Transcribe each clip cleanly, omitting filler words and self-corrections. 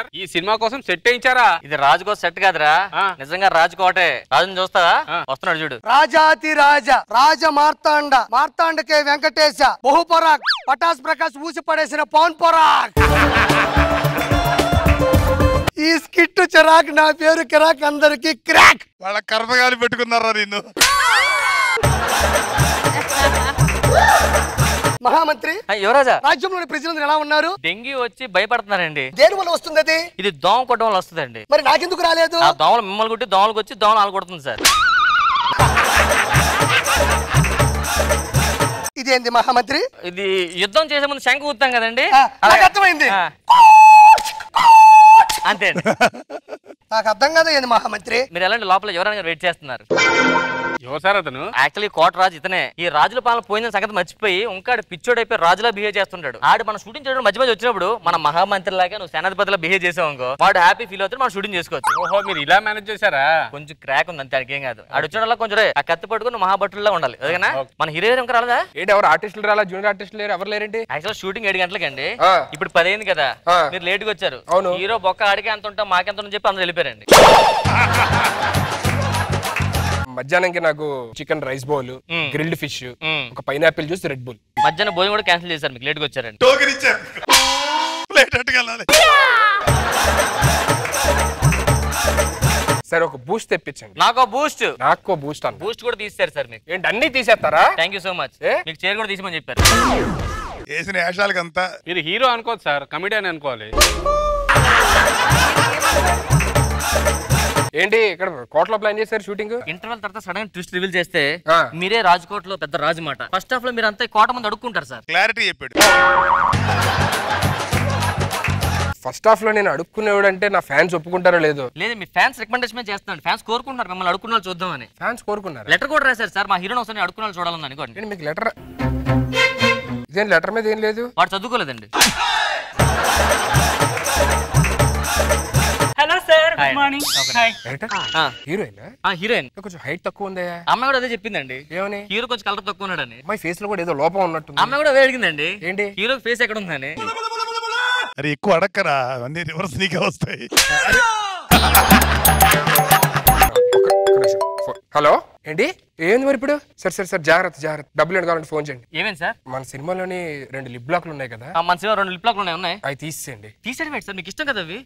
Sir ఈ cinema కోసం set వేయించారా? ఇది రాజుకో సెట్ కాదురా, నిజంగా రాజుకోటే. రాజుని చూస్తావా? వస్తున్నాడు చూడు. రాజాతి రాజ రాజ మార్తాండ మార్తాండకే వెంకటేశ బహుపరాక్ పటాస్ ప్రకాష్ ఊసి పడేసిన పవన్ పరాక్. ఈ స్కిట్ చిరాక్, నా పేరు కిరాక్, అందరికి క్రాక్. వాళ్ళ కర్మగాలి పెట్టుకున్నారా నిన్ను? మహామంత్రి యువరాజా, రాజ్యంలోని ప్రజలందరూ ఎలా ఉన్నారు? డెంగీ వచ్చి భయపడుతున్నారండి. దేని వల్ల వస్తుంది అది? ఇది దోమ కొట్టడం వల్ల వస్తుందండి. మరి నాకెందుకు రాలేదు? ఆ దోమలు మిమ్మల్ని కొట్టి దోమలకు వచ్చి దోమలు ఆలు కొడుతుంది సార్. ఇదేంది మహామంత్రి? ఇది యుద్ధం చేసే ముందు శంఖ ఊతాం కదండి, నాకు అర్థమైంది. అంతే అండి. నాకు అర్థం కదా ఏంది మహామంత్రి? మీరు ఎలాంటి లోపల ఎవరైనా వెయిట్ చేస్తున్నారు. సార్ అతను యాక్చువల్లీ కోట రాజు ఇతనే. ఈ రాజుల పాలన పోయిన సంగతి మర్చిపోయి ఇంకాడు పిచ్చోడైపోయి రాజులా బిహేవ్ చేస్తుంటాడు. ఆడు మన షూటింగ్ చేయడం మధ్య మధ్య వచ్చినప్పుడు మన మహామంత్రి లాగా నువ్వు సేనాధిపతిలా బిహేవ్ చేసావు అనుకో, వాడు హ్యాపీ ఫీల్ అవుతాడు, మనం షూటింగ్ చేసుకోవచ్చు. ఓహో, మీరు ఇలా మేనేజ్ చేశారా? కొంచెం క్రాక్ ఉంది అంతే, ఏం కాదు. ఆడు వచ్చిన కొంచెం ఆ కత్తి పట్టుకుని మహాభటుల్లా ఉండాలి. అదేనా మన హీరో ఇంకా రాలేదా? ఏంటి ఎవరు ఆర్టిస్టులు రాలా? జూనియర్ ఆర్టిస్టులు లేరు, ఎవరు లేరేంటి? యాక్చువల్ షూటింగ్ 7 గంటలకండి, ఇప్పుడు 10 అయింది కదా, మీరు లేట్ గా వచ్చారు. హీరో బొక్క ఆడికి ఎంత ఉంటాం మాకెంత అని చెప్పి అందరూ వెళ్ళిపోయారండి. మధ్యాహ్నానికి నాకు chicken rice bowl, grilled fish, ఒక పైనాపిల్ జ్యూస్, రెడ్ బుల్. మధ్యాహ్నం భోజనం కూడా క్యాన్సిల్ చేశారు, మీకు లేట్ గా వచ్చారండి. సరే ఒక బూస్ట్ తెప్పించండి. నాకు బూస్ట్. నాకు బూస్ట్ అన్న. బూస్ట్ కూడా తీస్తారు సార్ మీకు. ఏంటి అన్ని తీసేస్తారా? Thank you so much. మీకు చైర్ కూడా తీసిమని చెప్పారు. వేసిన వేషాలకంతా మీరు హీరో అనుకోవచ్చు సార్, కమిడియన్ అనుకోవాలి. ఏంటి ఇక్కడ కోటలో ప్లాన్ చేశారు షూటింగ్? ఇంటర్వెల్ తర్వాత సడన్ ట్విస్ట్ రివీల్ చేస్తే మీరే రాజ్కోట్ లో పెద్ద రాజు మాట. ఫస్ట్ హాఫ్ లో మీరు అంతా కోట ముందు అడుక్కుంటారు సార్. క్లారిటీ చెప్పాడు. ఫస్ట్ హాఫ్ లో నేను అడుక్కునేవాడు అంటే నా ఫ్యాన్స్ ఒప్పుకుంటారో లేదో? లేదు, మీ ఫ్యాన్స్ రికమెండేషన్ చేస్తాను. ఫ్యాన్స్ కోరుకుంటున్నారు మిమ్మల్ని అడుక్కున్న వాళ్ళు చూద్దామని. ఫ్యాన్స్ కోరుకున్నారు. లెటర్ కూడా రాశారు సార్, మా హీరోని ఒకసారి అడుక్కున్న వాళ్ళు చూడాలని అనుకోండి. మీకు లెటర్ ఇదేం? లెటర్ మీద ఏం లేదు. వాడు చదువుకోలేదండి. Hello sir, good morning. Heroine heroine కొంచెం హైట్ తక్కువ ఉంది. అమ్మాయి కూడా అదే చెప్పిందండి. ఏమని? హీరో కొంచెం కలర్ తక్కువ ఉన్నాడని. అమ్మాయి ఫేస్ లో కూడా ఏదో లోపం ఉన్నట్టు. అమ్మాయి కూడా అదే అడిగిందండి. ఏంటి? హీరో ఫేస్ ఎక్కడ ఉందని. అరే ఎక్కువ అడక్కరా, అన్ని రివర్స్ నీకే వస్తాయి. హలో, ఏంటి ఏంది మరి ఇప్పుడు? సరే సరే సరే, జాగ్రత్త జాగ్రత్త. డబ్బులు ఎంత కావాలంటే ఫోన్ చేయండి. ఏమేంటి సార్? మన సినిమాలోని 2 లిప్ బ్లాక్లు ఉన్నాయి కదా, మన సినిమా 2 లిప్ లాక్లు ఉన్నాయి. అవి తీసేయండి. తీసేయండి సార్, మీకు ఇష్టం కదా అవి.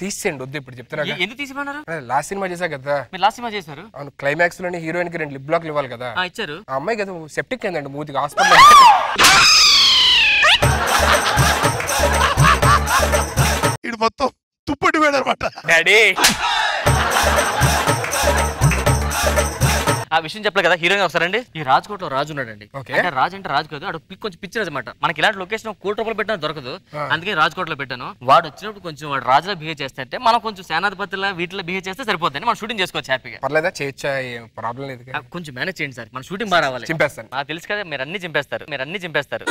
తీసేయండి, వద్దు ఇప్పుడు చెప్తున్నా. ఎందుకు తీసిపోయినారు? లాస్ట్ సినిమా చేశా కదా. మీరు లాస్ట్ సినిమా చేశారు? అవును, క్లైమాక్స్ లోని హీరోయిన్ కి 2 లిప్ బ్లాక్లు ఇవ్వాలి కదా. ఇచ్చారు. ఆ అమ్మాయి కదా సెప్టిక్ అయిందండి మూతికి, హాస్పిటల్. ఇది మొత్తం తుప్పటి వేడనమాట డాడీ. ఆ విషయం చెప్పలే కదా హీరోయిన్ ఒకసారండి. ఈ రాజ్కోట్ లో రాజు ఉన్నాడండి. అంటే రాజు అంటే రాజు కాదు, అక్కడ కొంచెం పిక్చర్ అనమాట. మనకి ఇలాంటి లొకేషన్ 1 కోటి రూపాయలు పెట్టినా దొరకదు, అందుకే రాజ్కోట్ లో పెట్టాను. వాడు వచ్చినప్పుడు కొంచెం వాడు రాజులా బిహేవ్ చేస్తే మనం కొంచెం సేనాధిపతిలా వీటిలో బిహేవ్ చేస్తే సరిపోతుంది. మనం షూటింగ్ చేసుకోవచ్చు హ్యాపీగా. పర్లేదా? చేయొచ్చా? ప్రాబ్లం లేదు. కొంచెం మేనేజ్ చేయండి సార్, మన షూటింగ్ బాగా రావాలి. చింపేస్తాను. నాకు తెలుసు కదా, మీరు అన్ని చింపేస్తారు.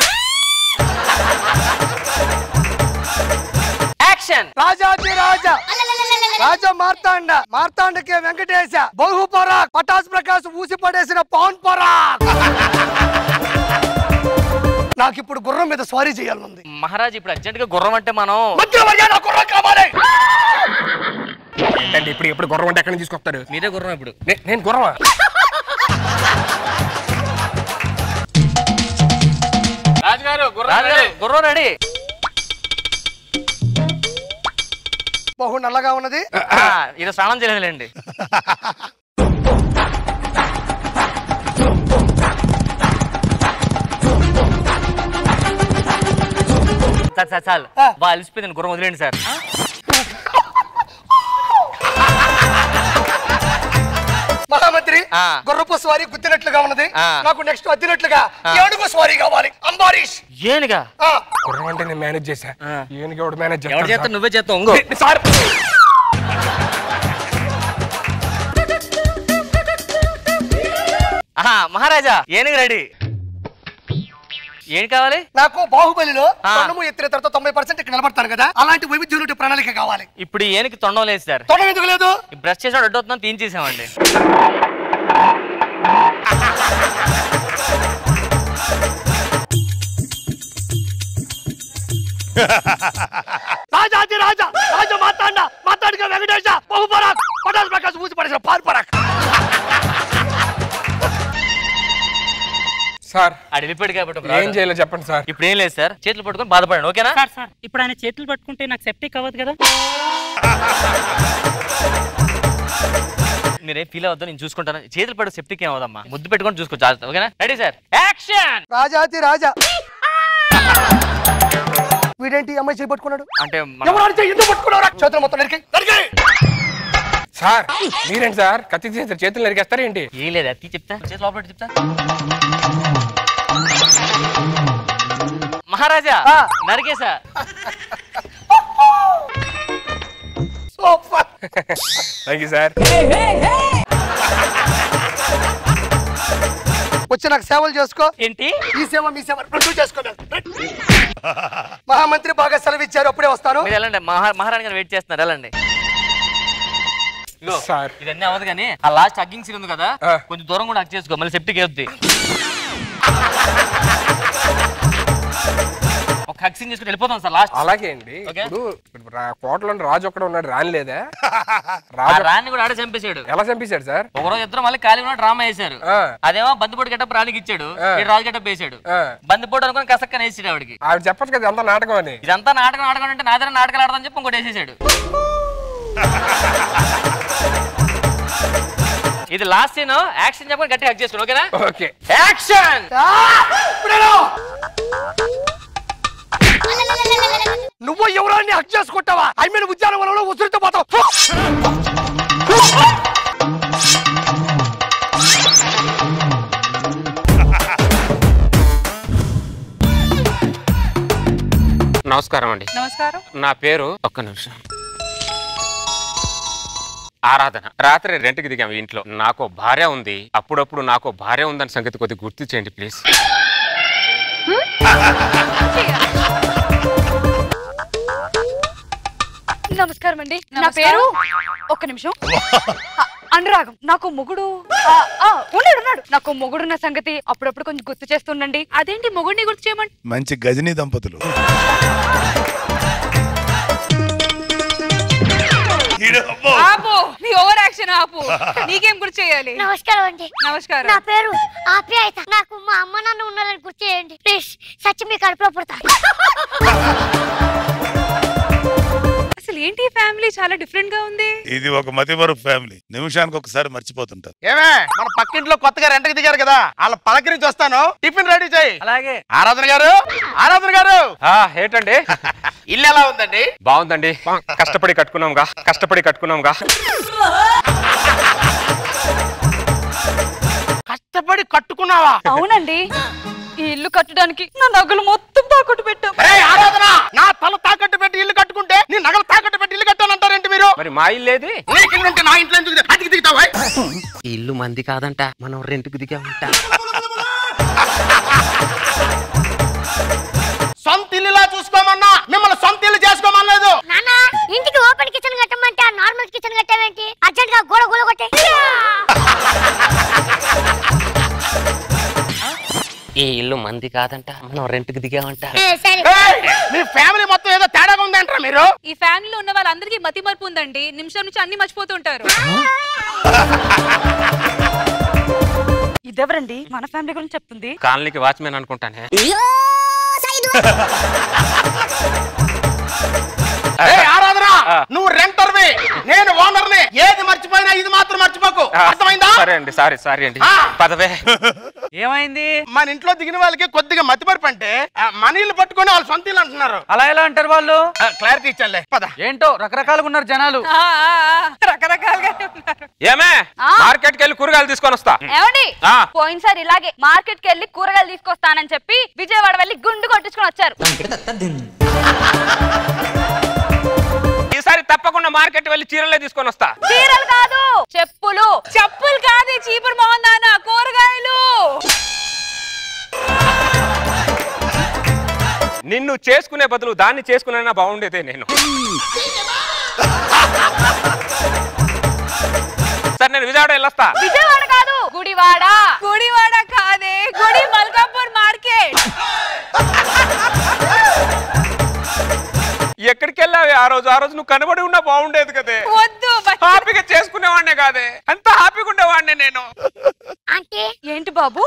యాక్షన్. రాజాతి రాజ రాజ మార్తాండ మార్తాండకే వెంకటేశ బహుపరాక్ పటాస్ ప్రకాష్ ఊసి పడేసిన పవన్ పరాక్. నాకు ఇప్పుడు గుర్రం మీద స్వారీ చేయాలనుంది. మహారాజ్ ఇప్పుడు అర్జెంట్ గా గుర్రం అంటే మనం గుర్రం కావాలి. ఏంటండి ఇప్పుడు గుర్రం అంటే ఎక్కడి నుంచి తీసుకొస్తారు? మీరే గుర్రం ఇప్పుడు. నేను గుర్రమా? రాజుగారు గుర్రం రెడీ. బహు నల్లగా ఉన్నది. ఇది స్నానం చేయలేదండి. చాలు బాగా అలిసిపోయింది, గుర్రం వదిలేండి సార్. మహామంత్రి, గుర్రపు స్వారీ గుద్దినట్లుగా ఉన్నది. నాకు నెక్స్ట్ అద్దినట్లుగా ఏనుగు స్వారీ కావాలి. అంబారీష్. ఏనుగా? గుర్రం అంటే నేను మేనేజ్ చేశా, ఏనుగు ఎవడు మేనేజ్ చేస్తా? నువ్వే చేస్తావు సార్. మహారాజా ఏనుగు రెడీ. ఏం కావాలి? నాకు బాహుబలిలో తొండము ఎత్తిన తర్వాత 90% ఇక్కడ నిలబడతాను కదా, అలాంటి వైవిధ్యం ప్రణాళిక కావాలి. ఇప్పుడు ఏనుగు తొండం లేదు సార్. తొండం ఎందుకు లేదు? బ్రష్ చేసాడు అడ్డవుతున్నాం, తీయించేసామండి. రాజాది రాజా రాజ మాట్లాడ మాట్లాడిగా వెంకటేశ బహుపరాక్ పటాస్ ప్రకాశ్ ఊసి పడేసిన పాల్పరాక్. సార్ ఆడు వెళ్ళిపోయాడు కాబట్టి ఏం చేయాలో చెప్పండి సార్. ఇప్పుడు ఏం లేదు సార్, చేతులు పట్టుకొని బాధపడండి, ఓకేనా? సార్ ఇప్పుడు ఆయన చేతులు పట్టుకుంటే నాకు సెప్టిక్ అవ్వదు కదా. మీరేం ఫీల్ అవ్వద్దు, నేను చూసుకుంటాను. చేతులు పట్టు సెప్టిక్ ఏం అవదమ్మా, ముద్దు పెట్టుకొని చూసుకో, ఓకేనా? Ready sir, action. రాజాది రాజా వీడేంటి అమ్మాయి చేయి పట్టుకున్నాడు అంటే ఎందుకు పట్టుకున్నావు? చేతులు మొత్తం నరికి సార్ మీరేంటి సార్ కత్తి తీసేస్తారు చేతులు నరికేస్తారు ఏంటి? ఏం లేదు, అత్తి చెప్తా, చేతులు లోపల చెప్తా. మహారాజా నరికేసా. Thank you sir. వచ్చి నాకు సేవలు చేసుకో. ఏంటి ఈ సేవ మీ సేవ రెండు చేసుకో. మహామంత్రి బాగా సెలవు ఇచ్చారు, అప్పుడే వస్తాను. మీరు వెళ్ళండి, మహారాణి గారు వెయిట్ చేస్తున్నారు, వెళ్ళండి. సార్ ఇదన్నీ అవ్వదు కానీ ఆ లాస్ట్ హగ్గింగ్ సీన్ ఉంది కదా, కొంచెం దూరం కూడా హగ్ చేసుకో, మళ్ళీ సెప్టిక్ అవుద్ది. ఒక హగ్ సీన్ చేసుకుని వెళ్ళిపోతాం సార్ లాస్ట్. అలాగే అండి. ఇప్పుడు కోటలో రాజు ఒక్కడ ఉన్నాడు, రాని లేదా? రాణి కూడా ఆడే చంపేశాడు. ఎలా చంపేశాడు సార్? ఒకరోజు ఇద్దరు మళ్ళీ ఖాళీ ఉన్న డ్రామా వేశారు. అదేమో బందిపోటు గెటప్ రాణికి ఇచ్చాడు, రాజు గెటప్ వేసాడు. బందిపోటు అనుకుని కసక్కని వేసాడు ఆవిడకి. ఆవిడ చెప్పచ్చు కదా అంతా నాటకం అని. ఇదంతా నాటకం ఆడకం అంటే నాదర నాటకాలు ఆడదని చెప్పి ఇంకోటి వేసేసాడు. ఇది లాస్ట్ సీన్, యాక్షన్ చెప్పని గట్టి హక్ చేసుకోండి, ఓకేనా? Okay action. నువ్వు ఎవరాన్ని హక్ చేసుకుంటావా? ఐ మీన్ ఉద్యానవనంలో ఉసురుతో పోతావు. నమస్కారం అండి. నమస్కారం. నా పేరు ఒక్క నిమిషం ఆరాధన. రాత్రి రెంట్కి దిగాము ఇంట్లో. నాకు భార్య ఉంది. అప్పుడప్పుడు నాకు భార్య ఉందని సంగతి కొద్దిగా గుర్తు చేయండి ప్లీజ్. నమస్కారం అండి, నా పేరు ఒక్క నిమిషం అనురాగం. నాకు మొగుడు ఉన్నాడు. నాకు మొగుడున్న సంగతి అప్పుడప్పుడు కొంచెం గుర్తు చేస్తుండండి. అదేంటి మొగుడిని గుర్తు చేయమండి? మంచి గజనీ దంపతులు. ఆపు, నీ ఓవర్ యాక్షన్ ఆపు. నీకేం గుర్తు చేయాలి? నమస్కారం అండి. నమస్కారం. నా పేరు ఆప్యాయత. నాకు మా అమ్మ నాన్న ఉన్నారని గుర్తు చేయండి ప్లీజ్. సచ్చి మీ కడుపులో పుడతాను. అసలు ఏంటి ఫ్యామిలీ చాలా డిఫరెంట్ గా ఉంది. ఇది ఒక మతిమరుపు ఫ్యామిలీ, నిమిషానికి ఒకసారి మర్చిపోతుంటారు. ఏమే మన పక్కింట్లో కొత్తగా రెంట్కి దిగారు కదా, వాళ్ళ పలకరించి వస్తాను, టిఫిన్ రెడీ చేయి. అలాగే. ఆరాధన గారు, ఆరాధన గారు, ఏంటండి? ఇల్లు ఎలా ఉందండి? బాగుందండి. కష్టపడి కట్టుకున్నాంగా. కష్టపడి కట్టుకున్నావా? అవునండి, ఈ ఇల్లు కట్టడానికి నా నగలు మొత్తం తాకట్టు పెట్టాం. ఆరాధన, నా తల తాకట్టు పెట్టి ఇల్లు కట్టుకుంటే నీ నగలు తాకట్టు పెట్టి ఇల్లు కట్టానంటారేంటి మీరు? మరి మా ఇల్లేది? నీకు ఇల్లు ఉంటే నా ఇంట్లో ఎందుకు అతికి దిగుతావా? ఇల్లు మంది కాదంట, మనం రెంట్కు దిగామంట. సొంత ఇల్లులా చూసుకోమన్నా, మిమ్మల్ని సొంత ఇల్లు చేసుకోమనలేదు. నాన్న, ఇంటికి ఓపెన్ కిచెన్ కట్టమంటే ఆ నార్మల్ కిచెన్ కట్టావేంటి? అర్జెంట్ గా గోడ గోడ కొట్టే. ఈ ఇల్లు మంది కాదంట, మనం రెంట్కి దిగామంట. మీ ఫ్యామిలీ మొత్తం ఏదో తేడాగా ఉందంటారా మీరు? ఈ ఫ్యామిలీలో ఉన్న వాళ్ళందరికీ మతి మరుపు ఉందండి. నిమిషం నుంచి అన్ని మర్చిపోతుంటారు. ఇదెవరండి మన ఫ్యామిలీ గురించి చెప్తుంది? కాలనీకి వాచ్మెన్ అనుకుంటానే. ఆరాధన, నువ్వు రెంటర్వి, నేను ఓనర్ని. ఏది మర్చిపోయినా ఇది మాత్రం మర్చిపోకు, అర్థమైందా? సరే అండి, సారీ అండి. పదవే. ఏమైంది? మన ఇంట్లో దిగిన వాళ్ళకి కొద్దిగా మతిమరుపు అంటే మన ఇల్లు పట్టుకొని వాళ్ళు సొంత ఇల్లు అంటున్నారు. అలా ఎలా అంటారు వాళ్ళు? క్లారిటీ ఇచ్చాలే, పద. ఏంటో రకరకాలుగా ఉన్నారు జనాలు. రకరకాలుగా ఉన్నారు. ఏమే, మార్కెట్కి వెళ్ళి కూరగాయలు తీసుకొని వస్తా. ఏమండి, పోయినసారి ఇలాగే మార్కెట్ కి వెళ్ళి కూరగాయలు తీసుకొస్తానని చెప్పి విజయవాడ వెళ్ళి గుండు కొట్టించుకొని వచ్చారు. ఈసారి తప్పకుండా మార్కెట్ వెళ్ళి చీరలే తీసుకొని వస్తా. చీరలు కాదు, చెప్పులు. చెప్పులు కాదు, చీపురు మోహన్ నాన్న, కూరగాయలు. నిన్ను చేసుకునే బదులు దాన్ని చేసుకున్నా బాగుండేదే. నేను సరే, నేను విజయవాడ వెళ్ళొస్తా. విజయవాడ కాదు, గుడివాడ. గుడివాడ కాదే, గుడి మల్కాపూర్ మార్కెట్. ఎక్కడికి వెళ్ళావి ఆ రోజు నువ్వు కనబడి ఉన్నా బాగుండేది కదే. వద్దు హ్యాపీగా చేసుకునేవాడినే కాదే, అంత హ్యాపీగా ఉండేవాడినే నేను. అంటే ఏంటి బాబు?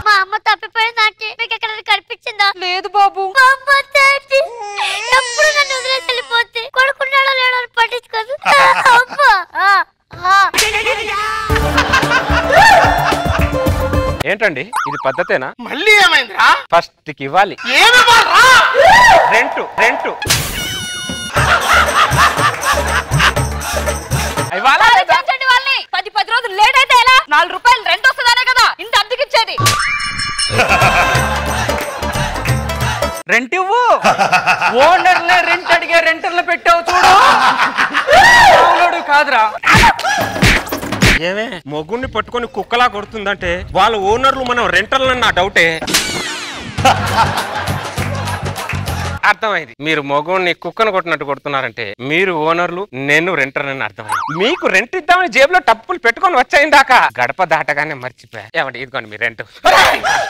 మా అమ్మ తప్పిపోయింది ఆంటీ. మీకు ఎక్కడ కనిపించిందా? లేదు బాబు. ఎప్పుడు నన్ను వదిలేసి వెళ్ళిపోతే కొడుకున్నాడో లేడో అని పట్టించుకోదు. ఏంటండి ఇది పద్ధతేనా? మళ్ళీ ఏమైందిరా? ఫస్ట్ కి ఇవ్వాలి. ఏమి రెంట్ 10 రోజులు లేట్ అయితే ఎలా? 4 రూపాయలు రెంట్ వస్తుందనే కదా ఇంత అద్దెకిచ్చేది. రెంట్ ఇవ్వు. ఓనర్లే రెంట్ అడిగే రెంటర్లు పెట్టావు చూడు. కాదురా. ఏమే మొగుణ్ణి పట్టుకొని కుక్కలా కొడుతుందంటే వాళ్ళ ఓనర్లు మనం రెంటర్లని నా డౌటే. అర్థమైంది. మీరు మొగుణ్ణి కుక్కను కొట్టినట్టు కొడుతున్నారంటే మీరు ఓనర్లు, నేను రెంటర్ అని అర్థమైంది. మీకు రెంట్ ఇద్దామని జేబులో టప్పులు పెట్టుకొని వచ్చాయిందాక గడప దాటగానే మర్చిపోయా. ఏమండి ఇదిగోండి మీ రెంట్.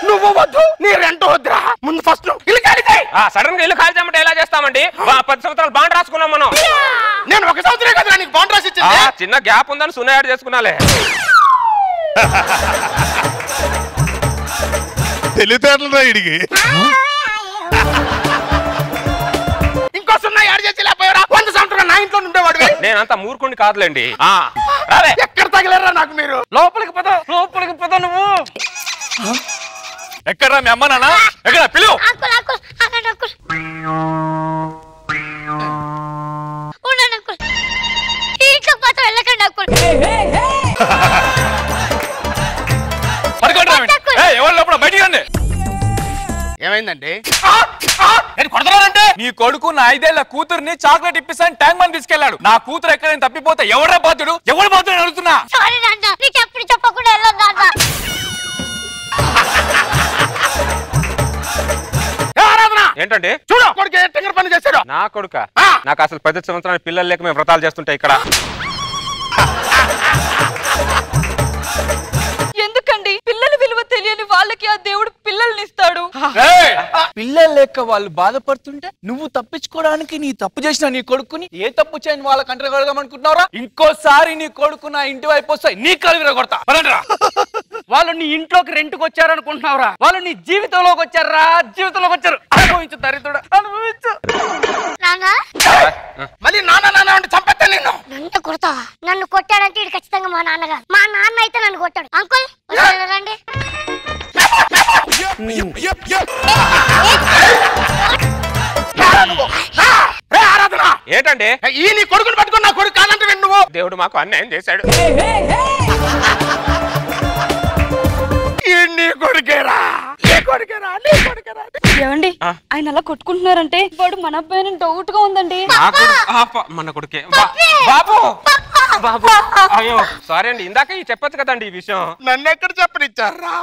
నువ్వు వద్దు, నీ రెంట్ వద్దురా. ముందు ఫస్ట్ ఇల్లు ఖాళీ చేయి. సడన్ గా ఇల్లు ఖాళీ చేయమంటే ఎలా చేస్తామండి? 10 సంవత్సరాలు బాండ్ రాసుకున్నాం మనం. నేను 1 సంవత్సరం కదా నీకు బాండ్ రాసి ఇచ్చింది. చిన్న గ్యాప్ ఉందని సున్నా యాడ్ చేసుకున్నాలే. తెలివితేటలురా ఇడికి. ఇంకో సున్నా యాడ్ చేసి లేకపోయారా? 100 సంవత్సరాలు నా ఇంట్లో ఉండేవాడు. నేనంతా మూర్ఖుండి కాదులేండి. ఎక్కడ తగిలేరా నాకు మీరు? లోపలికి పద నువ్వు. ఎక్కడ మీ అమ్మ నాన్న? ఎక్కడ పిలువు. ఎవరు లోపల బయటికి రండి. ఏమైందండి? కొడతారంటే నీ కొడుకు నా 5 ఏళ్ల కూతుర్ని చాక్లెట్ ఇప్పిస్తాను ట్యాంక్ బండ్ తీసుకెళ్లాడు. నా కూతురు ఎక్కడైనా తప్పిపోతే ఎవరా బాధ్యుడు? ఎవరు బాధ్యుడు అడుగుతున్నా. చెప్పకుండా ఏంటంటే చూడు కొడుకు టెంగర్ పని చేశాడు. నా కొడుక? నాకు అసలు 10 సంవత్సరాల పిల్లలు లేక మేము వ్రతాలు చేస్తుంటాయి ఇక్కడ. ఎందుకండి పిల్లల విలువ తెలియని వాళ్ళకి ఆ దేవుడు పిల్లల్ని ఇస్తాడు. పిల్లలు లేక వాళ్ళు బాధపడుతుంటే నువ్వు తప్పించుకోవడానికి నీ తప్పు చేసిన నీ కొడుకుని ఏ తప్పు చేయని వాళ్ళ కంట్రీ కడదామనుకుంటున్నారా? ఇంకోసారి నీ కొడుకు నా ఇంటి వైపు వస్తాయి నీ కలు విరగొడతా. వాళ్ళు నీ ఇంట్లోకి రెంట్కి వచ్చారనుకుంటున్నావురా? వాళ్ళు నీ జీవితంలోకి వచ్చారా? జీవితంలోకి వచ్చారు. అనుభవించు దరిద్రుడు, అనుభవించు. మళ్ళీ నాన్న అంటే చంపేస్తా నిన్ను. నన్ను కొడతావా? నన్ను కొట్టాడంటే ఇది ఖచ్చితంగా మా నాన్నగారు. మా నాన్న అయితే నన్ను కొట్టాడు. అంకుల్ రండి. ఏంటంటే ఈ నీ కొడుకుని పట్టుకుని నా కొడుకు కాదంటే నువ్వు. దేవుడు మాకు అన్యాయం చేశాడు. ఏమండి ఆయన అలా కొట్టుకుంటున్నారంటే వాడు మన అబ్బాయి డౌట్ గా ఉందండి. మన కొడుకే. బాబు బాబు అయ్యో సారీ అండి, ఇందాక చెప్పచ్చు కదండి ఈ విషయం. నన్ను ఎక్కడ చెప్పనిచ్చారా?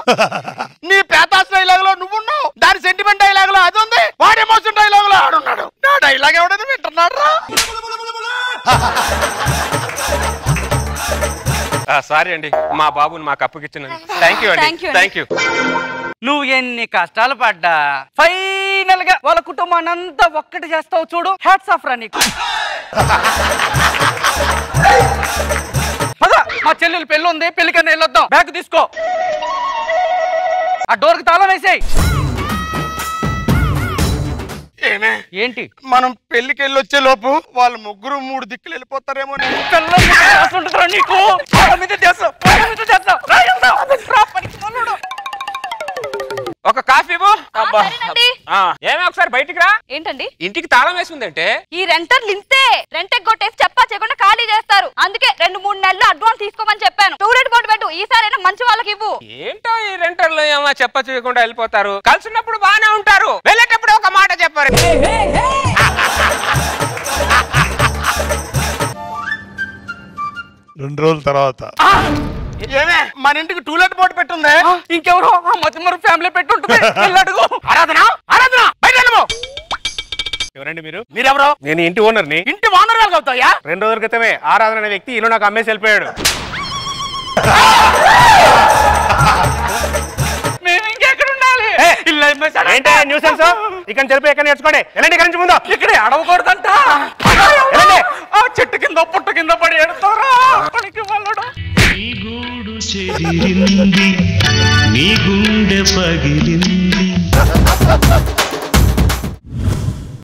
నీ పేతాస్ డైలాగ్ లో నువ్వున్నావు, దాని సెంటిమెంట్ డైలాగ్ లో అది ఉంది, వాడి ఎమోషన్ డైలాగ్ లో ఆడున్నాడు. నా డైలాగ్ ఎవడైనా వింటున్నాడు రా. సారీ అండి, మా బాబుని మాకు అప్పగిచ్చినందుకు థ్యాంక్ యూ అండి. Thank you. నువ్వు ఎన్ని కష్టాలు పడ్డా ఫైనల్ గా వాళ్ళ కుటుంబాన్ని అంతా ఒక్కటి చేస్తావు చూడు. హ్యాట్స్ ఆఫ్ రా నీకు. మా చెల్లెలు పెళ్ళి ఉంది, పెళ్లికన్నా వెళ్ళొద్దాం. బ్యాగ్ తీసుకో, ఆ డోర్ కి తాళం వేసేయ్. ఏంటి మనం పెళ్లికి వెళ్ళి వచ్చే లోపు వాళ్ళు ముగ్గురు 3 దిక్కులు వెళ్ళిపోతారేమో. నీకు ఒక కాఫీ ఏమే ఒకసారి బయటికి రా. ఏంటండి ఇంటికి తాళం వేసి ఉందంటే? ఈ రెంటర్లు ఇంతే, రెంట్ కొట్టేసి చెప్పా చేయకుండా ఖాళీ చేస్తారు. అందుకే 2-3 నెలలు అడ్వాన్స్ తీసుకోమని చెప్పాను. టూలెట్ బోర్డు పెట్టు, ఈసారైనా మంచి వాళ్ళకి ఇవ్వు. ఏంటో ఈ రెంటర్లు ఏమో చెప్ప చేయకుండా వెళ్ళిపోతారు. కలిసినప్పుడు బాగానే ఉంటారు, వెళ్ళేటప్పుడు ఒక మాట చెప్పారు. రెండు రోజుల తర్వాత ఏమే మన ఇంటికి టూలెట్ బోర్డు పెట్టుంది. ఇంకెవరో ఆ మధ్య ఫ్యామిలీ పెట్టుంటుంది. ఆరాధన ఆరాధన బయట. ఎవరండి మీరు? మీరెవరో? నేను ఇంటి ఓనర్ని. ఇంటి ఓనర్ వాళ్ళకి అవుతాయా? 2 రోజుల క్రితమే ఆరాధన అనే వ్యక్తి ఇల్లు నాకు అమ్మేసి వెళ్ళిపోయాడు. మేము ఇంకెక్కడ ఉండాలి? ఏంటి న్యూసెన్స్? ఇక్కడ తెలిపి ఎక్కడ నేర్చుకోండి ఎలాంటి నుంచి ముందు ఇక్కడ అడవకూడదంట ఆ చెట్టు కింద పుట్ట కింద పడి ఎడతారా నీ గూడు చెదిరింది నీ గుండె పగిలింది